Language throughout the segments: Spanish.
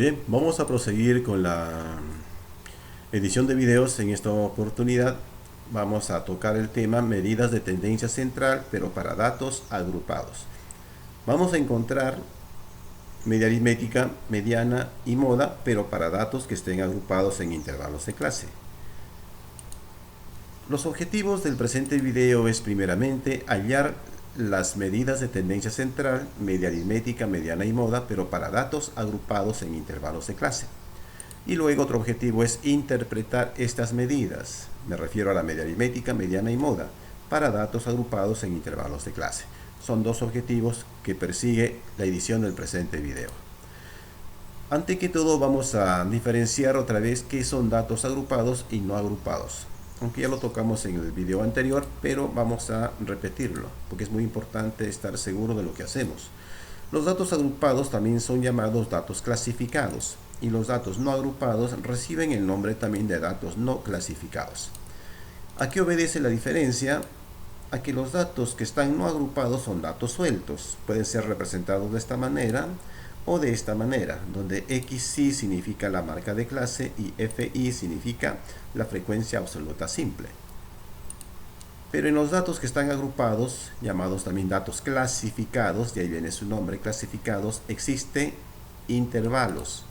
Bien, vamos a proseguir con la edición de videos. En esta oportunidad vamos a tocar el tema medidas de tendencia central, pero para datos agrupados. Vamos a encontrar media aritmética, mediana y moda, pero para datos que estén agrupados en intervalos de clase. Los objetivos del presente video es primeramente hallar las medidas de tendencia central, media aritmética, mediana y moda, pero para datos agrupados en intervalos de clase. Y luego otro objetivo es interpretar estas medidas, me refiero a la media aritmética, mediana y moda, para datos agrupados en intervalos de clase. Son dos objetivos que persigue la edición del presente video. Ante que todo vamos a diferenciar otra vez qué son datos agrupados y no agrupados. Aunque ya lo tocamos en el video anterior, pero vamos a repetirlo, porque es muy importante estar seguro de lo que hacemos. Los datos agrupados también son llamados datos clasificados, y los datos no agrupados reciben el nombre también de datos no clasificados. ¿A qué obedece la diferencia? A que los datos que están no agrupados son datos sueltos. Pueden ser representados de esta manera o de esta manera, donde XY significa la marca de clase y FI significa la frecuencia absoluta simple. Pero en los datos que están agrupados, llamados también datos clasificados, de ahí viene su nombre, clasificados, existen intervalos.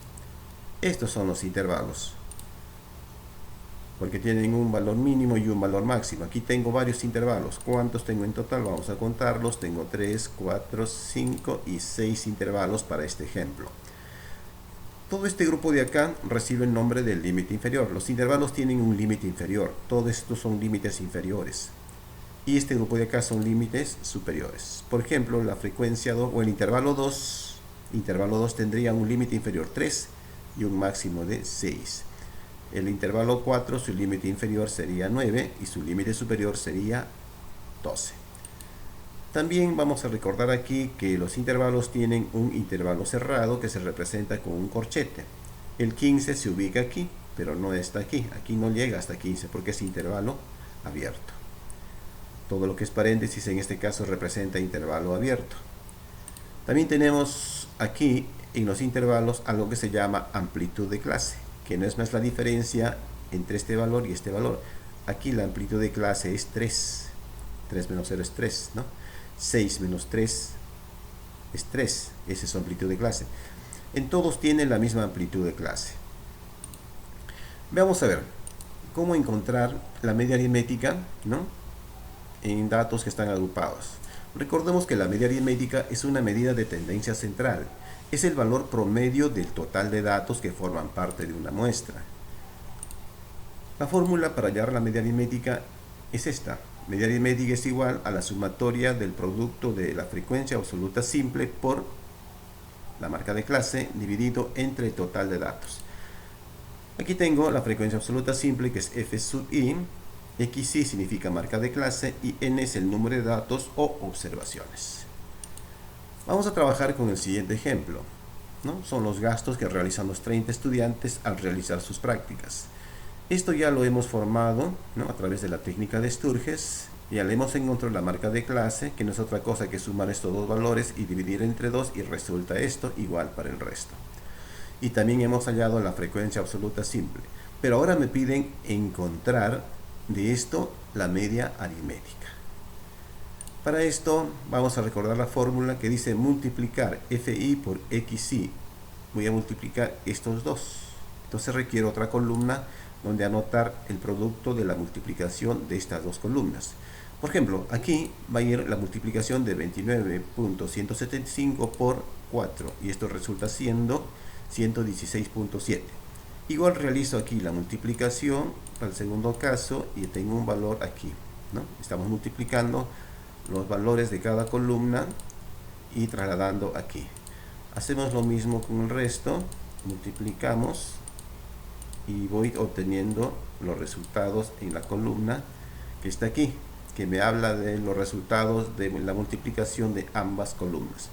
Estos son los intervalos, porque tienen un valor mínimo y un valor máximo. Aquí tengo varios intervalos. ¿Cuántos tengo en total? Vamos a contarlos. Tengo 3, 4, 5 y 6 intervalos para este ejemplo. Todo este grupo de acá recibe el nombre del límite inferior. Los intervalos tienen un límite inferior. Todos estos son límites inferiores. Y este grupo de acá son límites superiores. Por ejemplo, la frecuencia 2 o el intervalo 2 tendría un límite inferior 3 y un máximo de 6. El intervalo 4, su límite inferior sería 9 y su límite superior sería 12. También vamos a recordar aquí que los intervalos tienen un intervalo cerrado que se representa con un corchete. El 15 se ubica aquí, pero no está aquí. Aquí no llega hasta 15 porque es intervalo abierto. Todo lo que es paréntesis en este caso representa intervalo abierto. También tenemos aquí en los intervalos algo que se llama amplitud de clase, que no es más la diferencia entre este valor y este valor. Aquí la amplitud de clase es 3. 3 menos 0 es 3, ¿no? 6 menos 3 es 3. Esa es su amplitud de clase. En todos tienen la misma amplitud de clase. Vamos a ver cómo encontrar la media aritmética, ¿no?, en datos que están agrupados. Recordemos que la media aritmética es una medida de tendencia central. Es el valor promedio del total de datos que forman parte de una muestra. La fórmula para hallar la media aritmética es esta. Media aritmética es igual a la sumatoria del producto de la frecuencia absoluta simple por la marca de clase dividido entre el total de datos. Aquí tengo la frecuencia absoluta simple, que es F sub i. XY significa marca de clase y N es el número de datos o observaciones. Vamos a trabajar con el siguiente ejemplo, ¿no? Son los gastos que realizan los 30 estudiantes al realizar sus prácticas. Esto ya lo hemos formado, ¿no?, a través de la técnica de Sturges. Ya le hemos encontrado la marca de clase, que no es otra cosa que sumar estos dos valores y dividir entre 2 y resulta esto igual para el resto. Y también hemos hallado la frecuencia absoluta simple. Pero ahora me piden encontrar de esto la media aritmética. Para esto vamos a recordar la fórmula que dice multiplicar FI por XY. Voy a multiplicar estos dos. Entonces requiero otra columna donde anotar el producto de la multiplicación de estas dos columnas. Por ejemplo, aquí va a ir la multiplicación de 29.175 por 4 y esto resulta siendo 116.7. Igual realizo aquí la multiplicación para el segundo caso y tengo un valor aquí, ¿no? Estamos multiplicando los valores de cada columna y trasladando aquí. Hacemos lo mismo con el resto, multiplicamos y voy obteniendo los resultados en la columna que está aquí, que me habla de los resultados de la multiplicación de ambas columnas.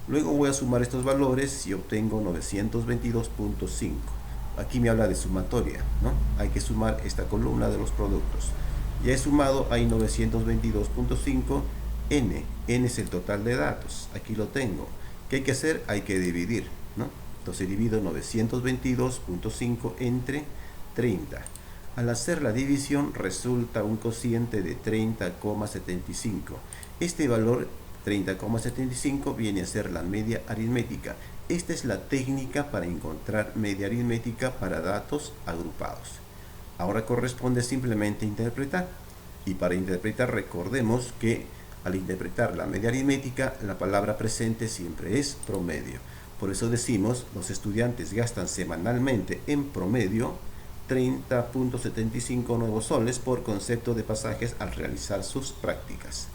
Luego voy a sumar estos valores y obtengo 922.5. Aquí me habla de sumatoria, ¿no? Hay que sumar esta columna de los productos. Ya he sumado, hay 922.5. N es el total de datos. Aquí lo tengo. ¿Qué hay que hacer? Hay que dividir, ¿no? Entonces divido 922.5 entre 30. Al hacer la división resulta un cociente de 30,75. Este valor 30,75 viene a ser la media aritmética. Esta es la técnica para encontrar media aritmética para datos agrupados. Ahora corresponde simplemente interpretar. Y para interpretar recordemos que al interpretar la media aritmética la palabra presente siempre es promedio. Por eso decimos, los estudiantes gastan semanalmente en promedio 30.75 nuevos soles por concepto de pasajes al realizar sus prácticas.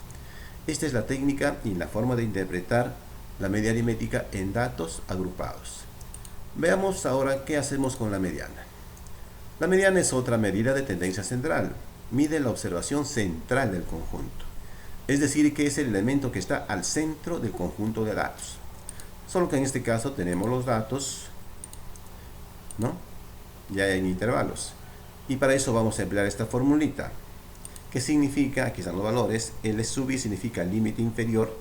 Esta es la técnica y la forma de interpretar la media aritmética en datos agrupados. Veamos ahora qué hacemos con la mediana. La mediana es otra medida de tendencia central. Mide la observación central del conjunto. Es decir, que es el elemento que está al centro del conjunto de datos. Solo que en este caso tenemos los datos, ¿no?, ya en intervalos. Y para eso vamos a emplear esta formulita. ¿Qué significa? Aquí están los valores. L sub i significa límite inferior.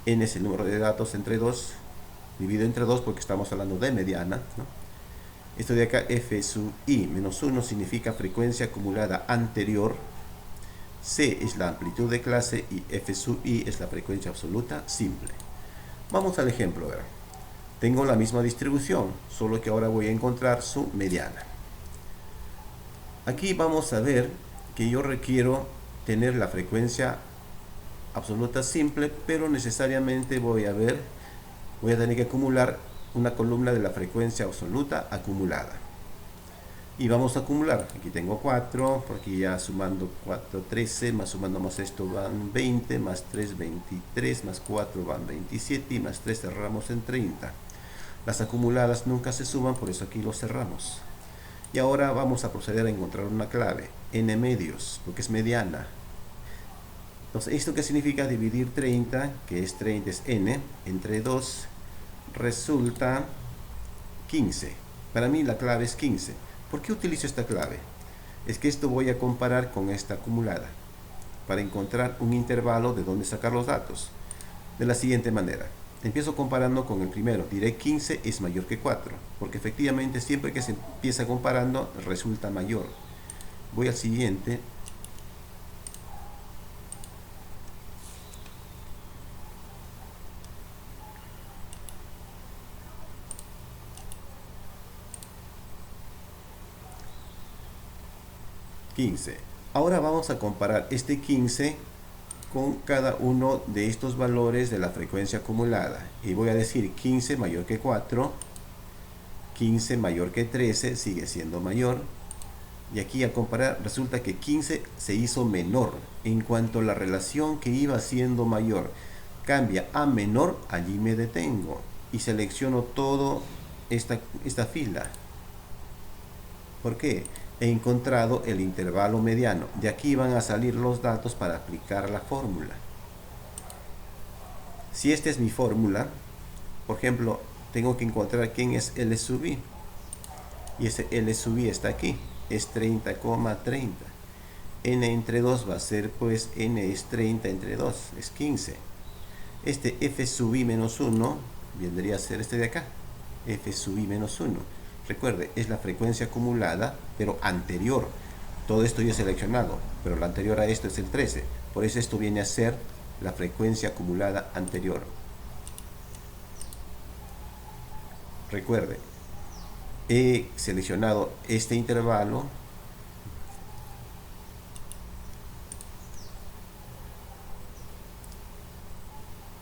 N es el número de datos entre 2. Dividido entre 2 porque estamos hablando de mediana, ¿no? Esto de acá, F sub i menos 1 significa frecuencia acumulada anterior. C es la amplitud de clase y F sub i es la frecuencia absoluta simple. Vamos al ejemplo. A ver. Tengo la misma distribución, solo que ahora voy a encontrar su mediana. Aquí vamos a ver que yo requiero tener la frecuencia absoluta simple, pero necesariamente voy a tener que acumular una columna de la frecuencia absoluta acumulada. Y vamos a acumular. Aquí tengo 4, por aquí ya sumando 4, 13, más sumando más esto van 20, más 3, 23, más 4 van 27 y más 3 cerramos en 30. Las acumuladas nunca se suman, por eso aquí lo cerramos. Y ahora vamos a proceder a encontrar una clave, n medios, porque es mediana. Entonces, ¿esto qué significa? Dividir 30, que es 30 es n, entre 2, resulta 15. Para mí la clave es 15. ¿Por qué utilizo esta clave? Es que esto voy a comparar con esta acumulada, para encontrar un intervalo de dónde sacar los datos. De la siguiente manera. Empiezo comparando con el primero. Diré 15 es mayor que 4, porque efectivamente siempre que se empieza comparando resulta mayor. Voy al siguiente. Ahora vamos a comparar este 15 con cada uno de estos valores de la frecuencia acumulada. Y voy a decir 15 mayor que 4, 15 mayor que 13, sigue siendo mayor. Y aquí a comparar resulta que 15 se hizo menor. En cuanto a la relación que iba siendo mayor cambia a menor, allí me detengo y selecciono toda esta fila. ¿Por qué? He encontrado el intervalo mediano. De aquí van a salir los datos para aplicar la fórmula. Si esta es mi fórmula, por ejemplo, tengo que encontrar quién es L sub i. Y ese L sub i está aquí. Es 30,30. N entre 2 va a ser, pues, N es 30 entre 2. Es 15. Este F sub i menos 1 vendría a ser este de acá. F sub i menos 1. Recuerde, es la frecuencia acumulada, pero anterior. Todo esto ya seleccionado, pero la anterior a esto es el 13. Por eso esto viene a ser la frecuencia acumulada anterior. Recuerde, he seleccionado este intervalo.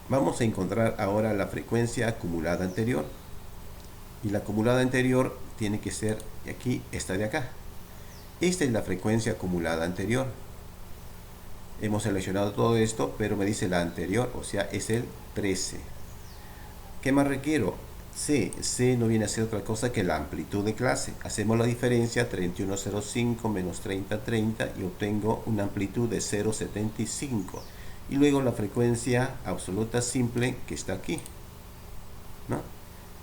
Vamos a encontrar ahora la frecuencia acumulada anterior. Y la acumulada anterior tiene que ser aquí, esta de acá. Esta es la frecuencia acumulada anterior. Hemos seleccionado todo esto, pero me dice la anterior, o sea, es el 13. ¿Qué más requiero? C. C no viene a ser otra cosa que la amplitud de clase. Hacemos la diferencia, 31,05 menos 30,30 y obtengo una amplitud de 0,75. Y luego la frecuencia absoluta simple que está aquí, ¿no?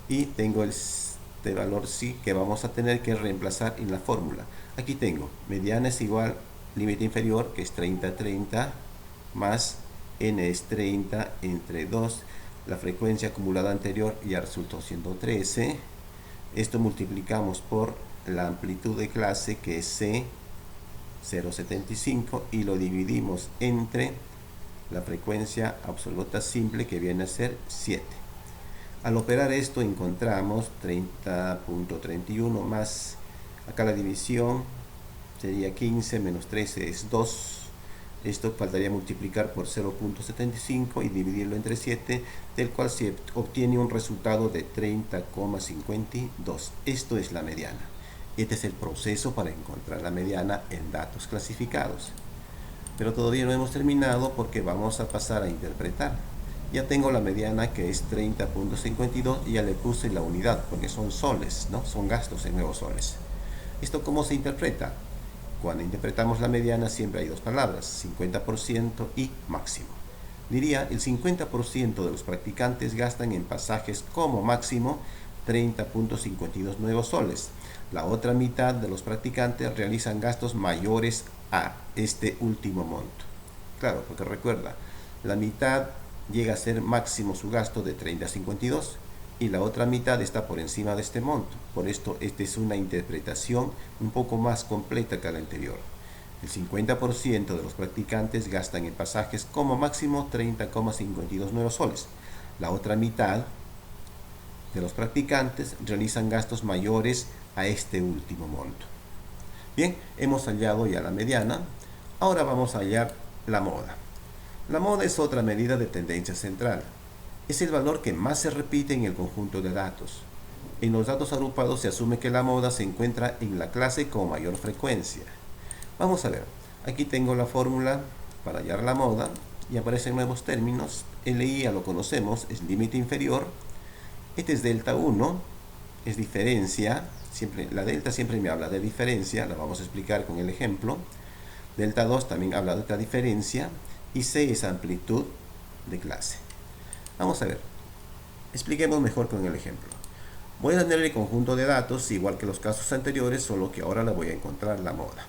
Y tengo este valor sí que vamos a tener que reemplazar en la fórmula. Aquí tengo mediana es igual límite inferior, que es 30,30, más n es 30 entre 2. La frecuencia acumulada anterior ya resultó siendo 13. Esto multiplicamos por la amplitud de clase, que es C, 0,75, y lo dividimos entre la frecuencia absoluta simple, que viene a ser 7. Al operar esto encontramos 30.31 más, acá la división sería 15 menos 13 es 2. Esto faltaría multiplicar por 0.75 y dividirlo entre 7, del cual se obtiene un resultado de 30,52. Esto es la mediana. Este es el proceso para encontrar la mediana en datos clasificados. Pero todavía no hemos terminado, porque vamos a pasar a interpretar. Ya tengo la mediana, que es 30.52, y ya le puse la unidad porque son soles, ¿no? Son gastos en nuevos soles. ¿Esto cómo se interpreta? Cuando interpretamos la mediana siempre hay dos palabras, 50% y máximo. Diría, el 50% de los practicantes gastan en pasajes como máximo 30.52 nuevos soles. La otra mitad de los practicantes realizan gastos mayores a este último monto. Claro, porque recuerda, la mitad llega a ser máximo su gasto de 30.52 y la otra mitad está por encima de este monto. Por esto, esta es una interpretación un poco más completa que la anterior. El 50% de los practicantes gastan en pasajes como máximo 30,52 nuevos soles. La otra mitad de los practicantes realizan gastos mayores a este último monto. Bien, hemos hallado ya la mediana. Ahora vamos a hallar la moda. La moda es otra medida de tendencia central. Es el valor que más se repite en el conjunto de datos. En los datos agrupados se asume que la moda se encuentra en la clase con mayor frecuencia. Vamos a ver, aquí tengo la fórmula para hallar la moda y aparecen nuevos términos. LI ya lo conocemos, es límite inferior. Este es delta 1, es diferencia. La delta siempre me habla de diferencia, la vamos a explicar con el ejemplo. Delta 2 también habla de otra diferencia. Y C es amplitud de clase. Vamos a ver, expliquemos mejor con el ejemplo. Voy a tener el conjunto de datos igual que los casos anteriores, solo que ahora la voy a encontrar la moda.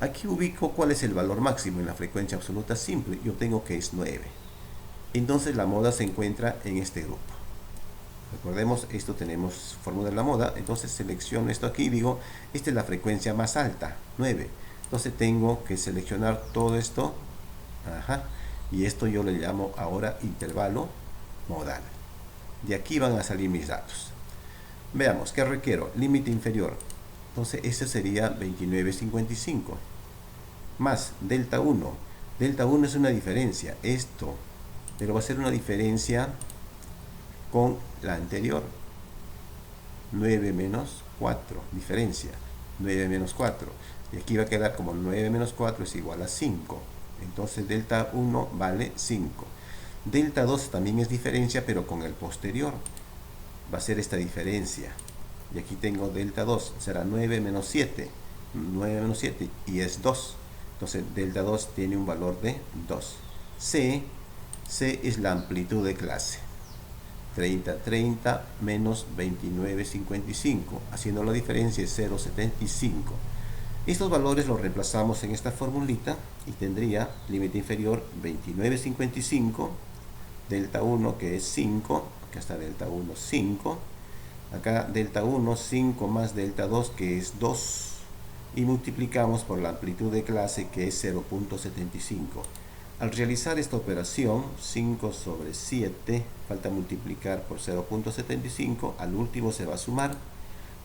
Aquí ubico cuál es el valor máximo en la frecuencia absoluta simple y obtengo que es 9. Entonces la moda se encuentra en este grupo. Recordemos, esto tenemos fórmula de la moda, entonces selecciono esto aquí y digo, esta es la frecuencia más alta, 9. Entonces tengo que seleccionar todo esto. Y esto yo le llamo ahora intervalo modal. De aquí van a salir mis datos. Veamos, ¿qué requiero? Límite inferior. Entonces ese sería 29.55. Más delta 1. Delta 1 es una diferencia. Esto, pero va a ser una diferencia con la anterior. 9 menos 4. Diferencia. 9 menos 4. Y aquí va a quedar como 9 menos 4 es igual a 5. Entonces delta 1 vale 5. Delta 2 también es diferencia, pero con el posterior. Va a ser esta diferencia. Y aquí tengo delta 2. Será 9 menos 7. 9 menos 7 y es 2. Entonces delta 2 tiene un valor de 2. C es la amplitud de clase. 30 menos 29.55. Haciendo la diferencia es 0,75. Estos valores los reemplazamos en esta formulita y tendría límite inferior 29.55, delta 1 que es 5, acá está delta 1, 5, acá delta 1, 5 más delta 2 que es 2, y multiplicamos por la amplitud de clase que es 0.75. Al realizar esta operación, 5 sobre 7, falta multiplicar por 0.75, al último se va a sumar,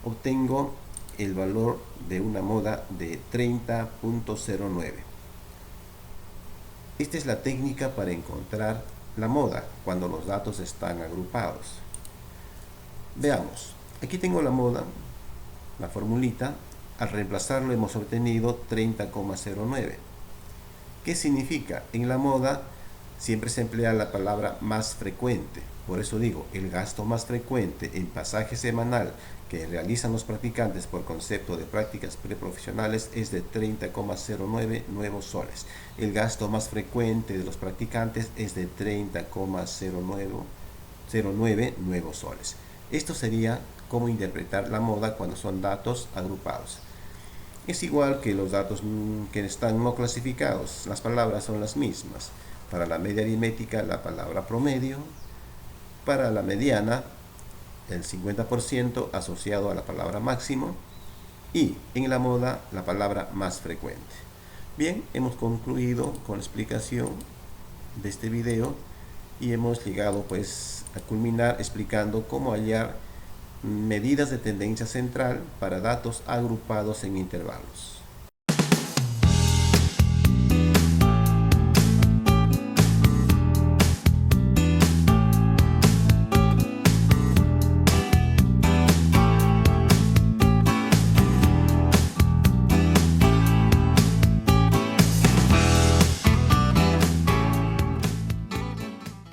obtengo el valor de una moda de 30.09. Esta es la técnica para encontrar la moda cuando los datos están agrupados. Veamos, aquí tengo la moda, la formulita. Al reemplazarlo hemos obtenido 30,09. ¿Qué significa? En la moda siempre se emplea la palabra más frecuente. Por eso digo, el gasto más frecuente en pasaje semanal que realizan los practicantes por concepto de prácticas preprofesionales es de 30,09 nuevos soles. El gasto más frecuente de los practicantes es de 30,09 nuevos soles. Esto sería cómo interpretar la moda cuando son datos agrupados. Es igual que los datos que están no clasificados. Las palabras son las mismas. Para la media aritmética, la palabra promedio. Para la mediana, el 50% asociado a la palabra máximo, y en la moda, la palabra más frecuente. Bien, hemos concluido con la explicación de este video y hemos llegado pues a culminar explicando cómo hallar medidas de tendencia central para datos agrupados en intervalos.